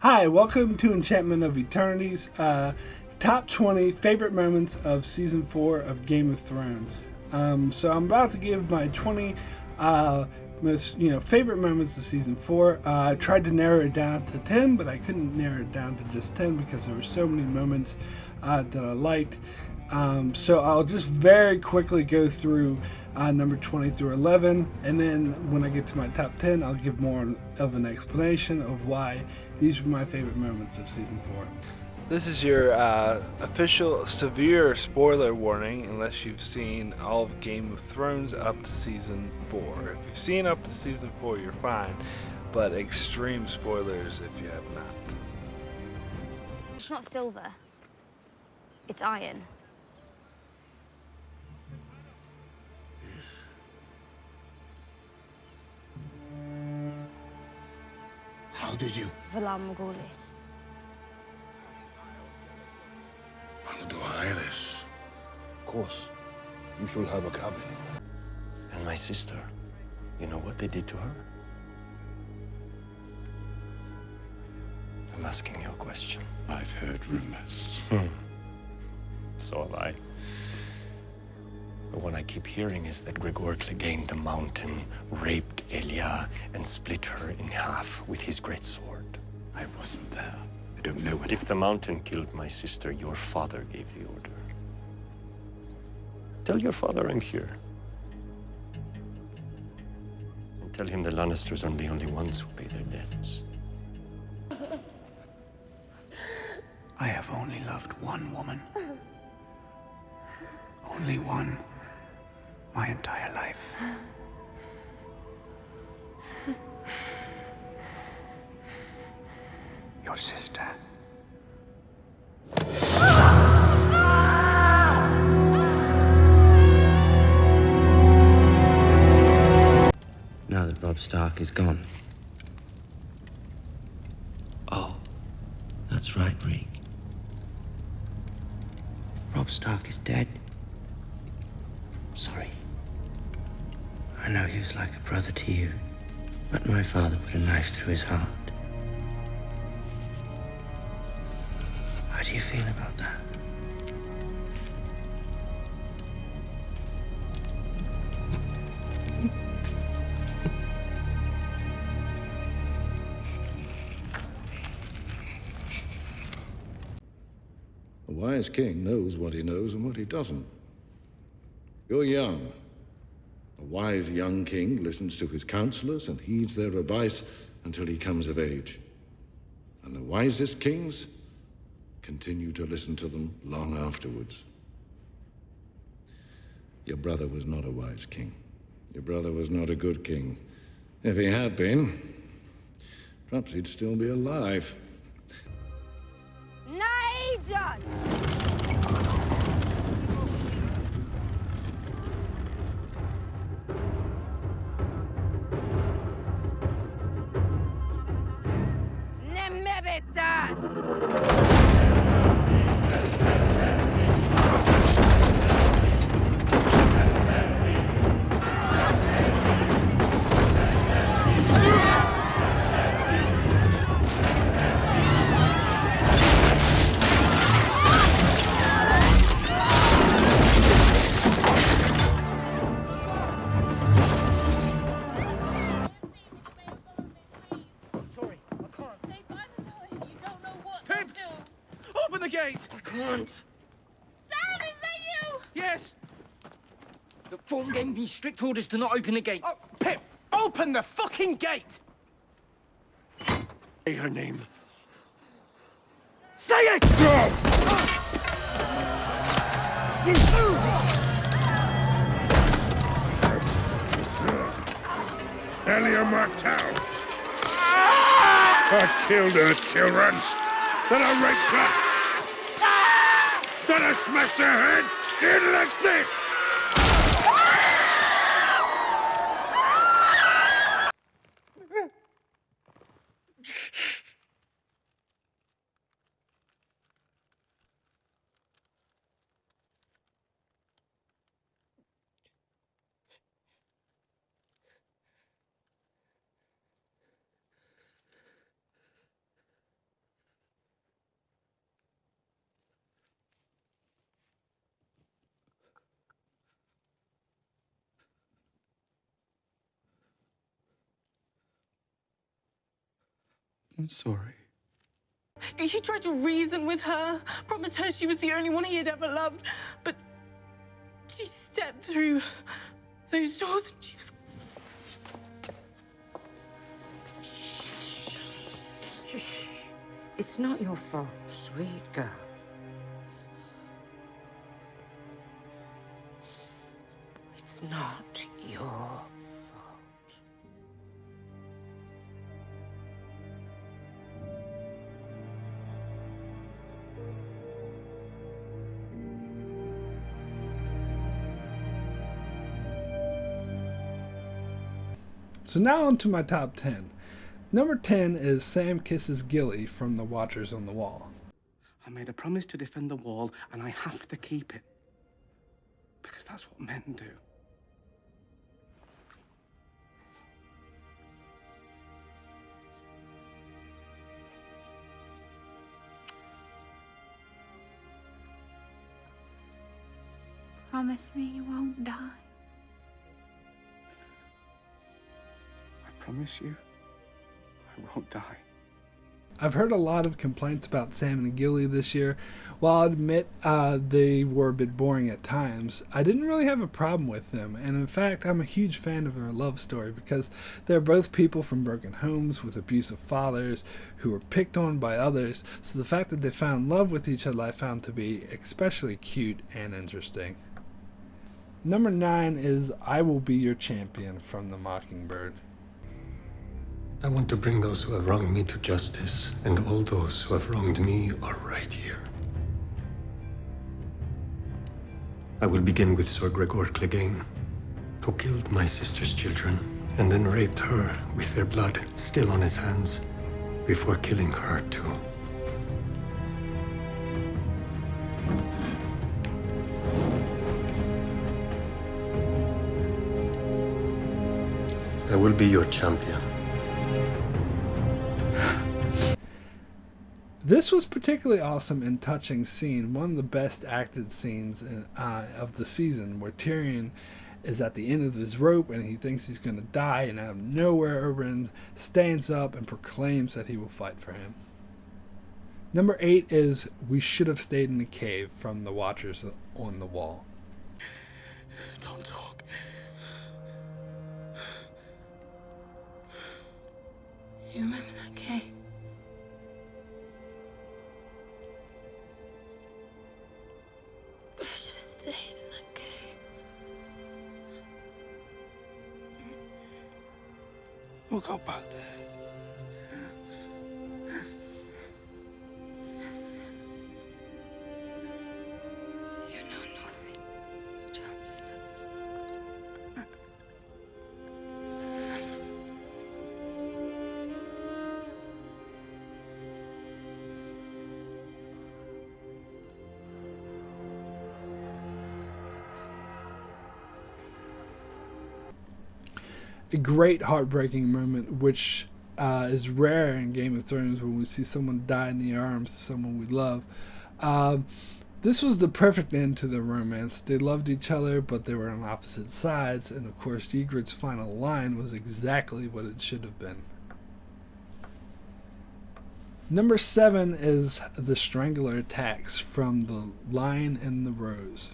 Hi, welcome to Enchantment of Eternity's top 20 favorite moments of season 4 of Game of Thrones. So I'm about to give my 20 most favorite moments of season 4. I tried to narrow it down to 10, but I couldn't narrow it down to just 10 because there were so many moments that I liked. So I'll just very quickly go through number 20 through 11, and then when I get to my top 10, I'll give more of an explanation of why these were my favorite moments of season 4. This is your official severe spoiler warning unless you've seen all of Game of Thrones up to season 4. If you've seen up to season 4, you're fine, but extreme spoilers if you have not. It's not silver. It's iron. How did you? Valar Morghulis. Aldo Iris. Of course. You should have a cabin. And my sister, you know what they did to her? I'm asking you a question. I've heard rumors. So have I. The one I keep hearing is that Gregor Clegane the Mountain raped Elia and split her in half with his great sword. I wasn't there. I don't know what. If the Mountain killed my sister, your father gave the order. Tell your father I'm here. And tell him the Lannisters are the only ones who pay their debts. I have only loved one woman. Only one. My entire life. Your sister. Now that Robb Stark is gone. Oh, that's right, Reek. Robb Stark is dead. Sorry. I know he was like a brother to you, but my father put a knife through his heart. How do you feel about that? A wise king knows what he knows and what he doesn't. You're young. A wise young king listens to his counselors and heeds their advice until he comes of age. And the wisest kings continue to listen to them long afterwards. Your brother was not a wise king. Your brother was not a good king. If he had been, perhaps he'd still be alive. Najan! Sorry, I can't. You don't know what to do. Open the gate! I can't. Sam, is that you? Yes. The phone gave me strict orders to not open the gate. Oh, Pip, open the fucking gate! Say her name. Say it! Elia Martell! That killed her children! That I raped her! That I smashed her head in like this! I'm sorry. He tried to reason with her, promised her she was the only one he had ever loved, but she stepped through those doors and she was... It's not your fault, sweet girl. It's not your fault. So now on to my top 10. Number 10 is Sam kisses Gilly from The Watchers on the Wall. I made a promise to defend the wall, and I have to keep it. Because that's what men do. Promise me you won't die. I promise you, I won't die. I've heard a lot of complaints about Sam and Gilly this year. While I'll admit they were a bit boring at times, I didn't really have a problem with them. And in fact, I'm a huge fan of their love story because they're both people from broken homes with abusive fathers who were picked on by others. So the fact that they found love with each other I found to be especially cute and interesting. Number 9 is I Will Be Your Champion from The Mockingbird. I want to bring those who have wronged me to justice, and all those who have wronged me are right here. I will begin with Sir Gregor Clegane, who killed my sister's children, and then raped her with their blood still on his hands, before killing her too. I will be your champion. This was particularly awesome and touching scene, one of the best acted scenes of the season, where Tyrion is at the end of his rope and he thinks he's going to die, and out of nowhere Oberyn stands up and proclaims that he will fight for him. Number 8 is We Should Have Stayed in the Cave from The Watchers on the Wall. Don't talk. You remember that cave? We should have stayed in that cave. We'll go back there. You know nothing, Jon Snow. A great heartbreaking moment, which is rare in Game of Thrones when we see someone die in the arms of someone we love. This was the perfect end to their romance. They loved each other, but they were on opposite sides, and of course Ygritte's final line was exactly what it should have been. Number 7 is The Strangler Attacks from The Lion and the Rose.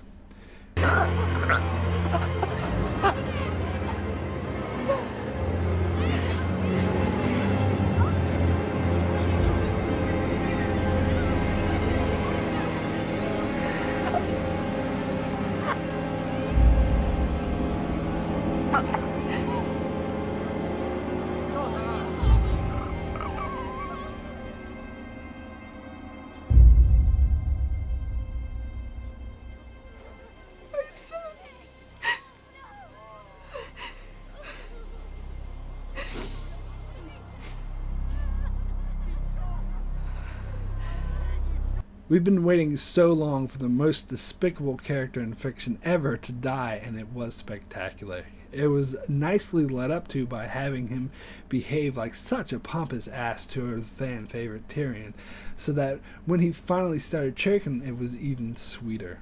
We've been waiting so long for the most despicable character in fiction ever to die, and it was spectacular. It was nicely led up to by having him behave like such a pompous ass to our fan favorite Tyrion, so that when he finally started choking, it was even sweeter.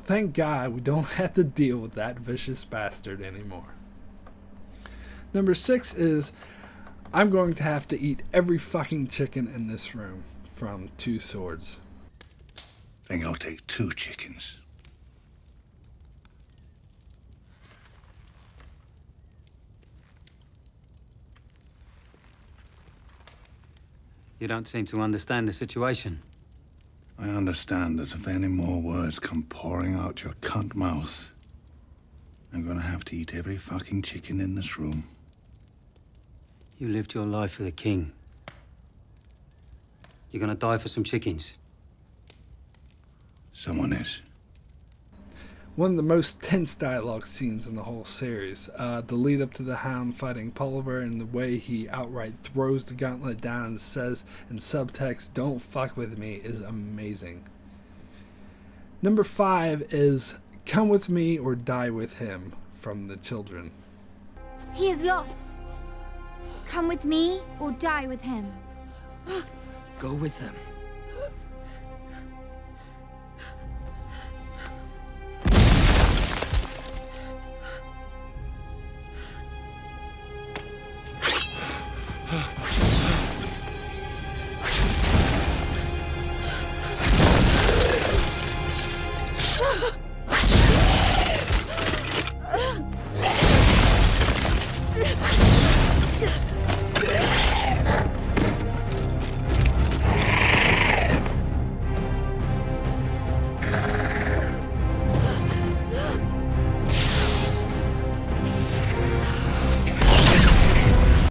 Thank God we don't have to deal with that vicious bastard anymore. Number 6 is I'm going to have to eat every fucking chicken in this room from Two Swords. Think I'll take 2 chickens. You don't seem to understand the situation. I understand that if any more words come pouring out your cunt mouth, I'm gonna have to eat every fucking chicken in this room. You lived your life for the king. You're gonna die for some chickens. Someone is. One of the most tense dialogue scenes in the whole series. The lead up to the Hound fighting Pulliver and the way he outright throws the gauntlet down and says in subtext, "Don't fuck with me," is amazing. Number 5 is Come With Me or Die With Him from The Children. He is lost. Come with me or die with him. Go with them.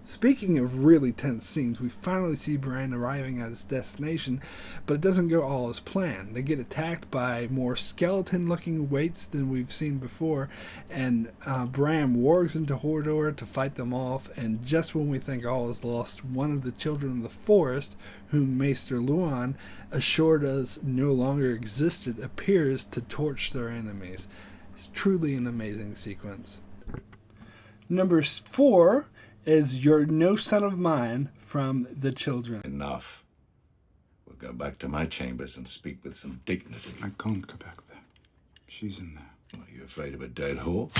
Speaking of really tense scenes, we finally see Bran arriving at his destination, but it doesn't go all as planned. They get attacked by more skeleton-looking waits than we've seen before, and Bran wargs into Hodor to fight them off, and just when we think all is lost, one of the children of the forest, whom Maester Luwin assured us no longer existed, appears to torch their enemies. It's truly an amazing sequence. Number 4 is You're No Son of Mine from The Children. Enough. We'll go back to my chambers and speak with some dignity. I can't go back there. She's in there. Are you afraid of a dead horse?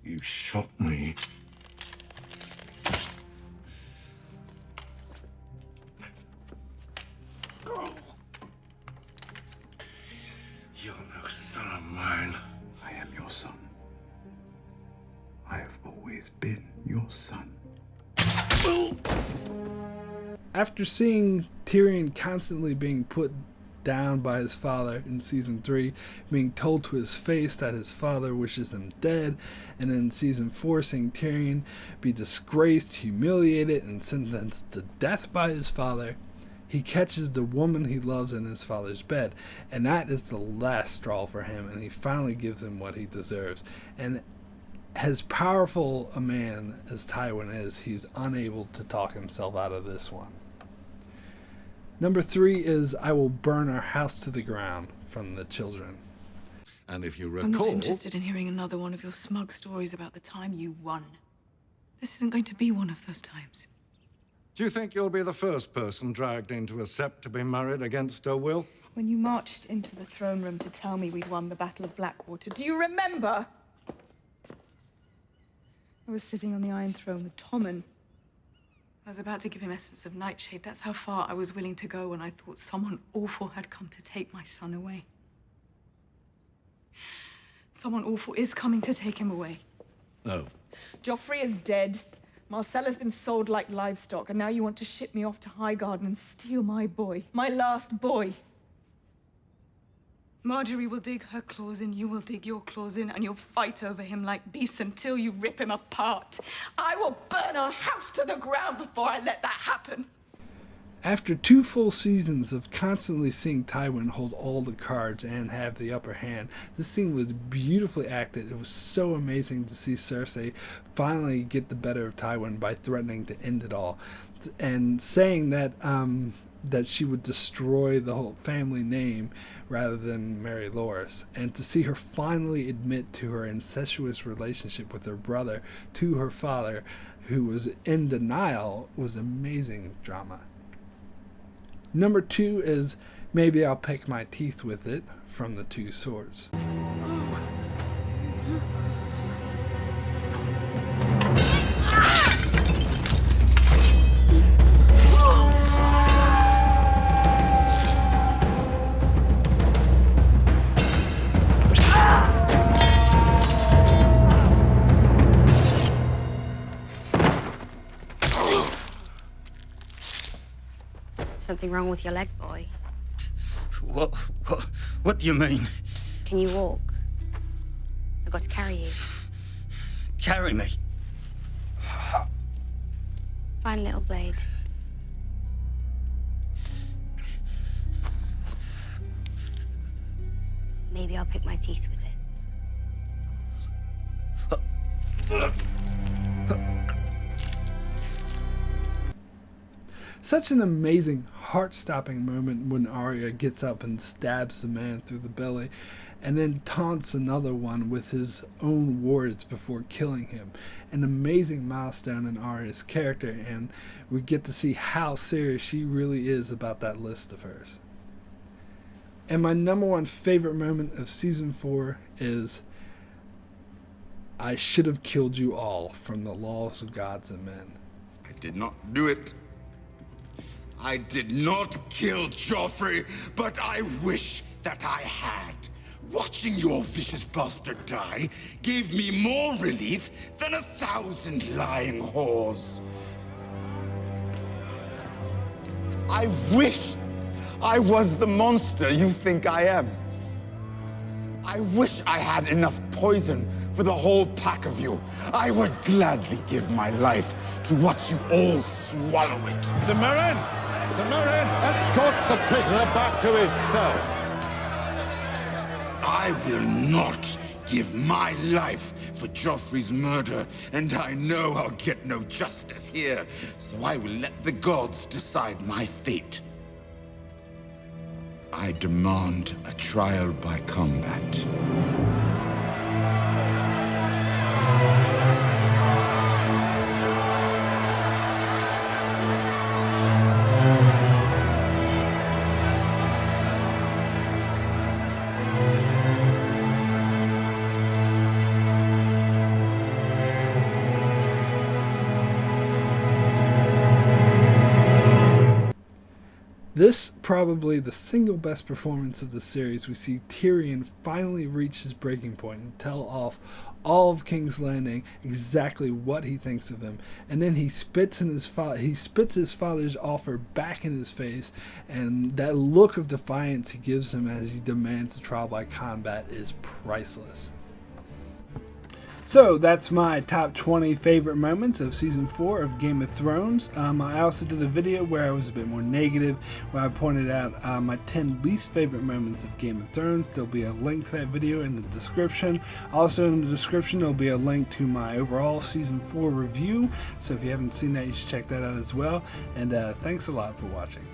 You shot me. You're no son of mine. I am your son. I have always been your son. After seeing Tyrion constantly being put down by his father in Season 3, being told to his face that his father wishes him dead, and in Season 4 seeing Tyrion be disgraced, humiliated, and sentenced to death by his father, he catches the woman he loves in his father's bed, and that is the last straw for him, and he finally gives him what he deserves. And as powerful a man as Tywin is, he's unable to talk himself out of this one. Number 3 is I Will Burn Our House to the Ground from The Children. And if you I'm not recall... interested in hearing another one of your smug stories about the time you won. This isn't going to be one of those times. Do you think you'll be the first person dragged into a sept to be married against her will? When you marched into the throne room to tell me we'd won the Battle of Blackwater, do you remember? I was sitting on the Iron Throne with Tommen. I was about to give him Essence of Nightshade. That's how far I was willing to go when I thought someone awful had come to take my son away. Someone awful is coming to take him away. No. Joffrey is dead. Marcella's been sold like livestock, and now you want to ship me off to Highgarden and steal my boy. My last boy. Marjorie will dig her claws in, you will dig your claws in, and you'll fight over him like beasts until you rip him apart. I will burn our house to the ground before I let that happen. After 2 full seasons of constantly seeing Tywin hold all the cards and have the upper hand, this scene was beautifully acted. It was so amazing to see Cersei finally get the better of Tywin by threatening to end it all, and saying that that she would destroy the whole family name rather than marry Loras, and to see her finally admit to her incestuous relationship with her brother to her father, who was in denial, was amazing drama. Number 2 is Maybe I'll Pick My Teeth with It from The Two Swords. Something wrong with your leg, boy? What do you mean? Can you walk? I've got to carry you. Carry me? Find a little blade. Maybe I'll pick my teeth with it. Such an amazing, heart-stopping moment when Arya gets up and stabs the man through the belly, and then taunts another one with his own words before killing him. An amazing milestone in Arya's character, and we get to see how serious she really is about that list of hers. And my number one favorite moment of Season 4 is I should have killed you all from the laws of gods and men. I did not do it. I did not kill Joffrey, but I wish that I had. Watching your vicious bastard die gave me more relief than 1,000 lying whores. I wish I was the monster you think I am. I wish I had enough poison for the whole pack of you. I would gladly give my life to watch you all swallow it. Sir Meryn! Sir Meryn, escort the prisoner back to his cell. I will not give my life for Joffrey's murder, and I know I'll get no justice here, so I will let the gods decide my fate. I demand a trial by combat. This probably the single best performance of the series. We see Tyrion finally reach his breaking point and tell off all of King's Landing exactly what he thinks of him, and then he spits his father's offer back in his face, and that look of defiance he gives him as he demands a trial by combat is priceless. So that's my top 20 favorite moments of Season 4 of Game of Thrones. I also did a video where I was a bit more negative, where I pointed out my 10 least favorite moments of Game of Thrones. There'll be a link to that video in the description. Also in the description there'll be a link to my overall Season 4 review. So if you haven't seen that, you should check that out as well. And thanks a lot for watching.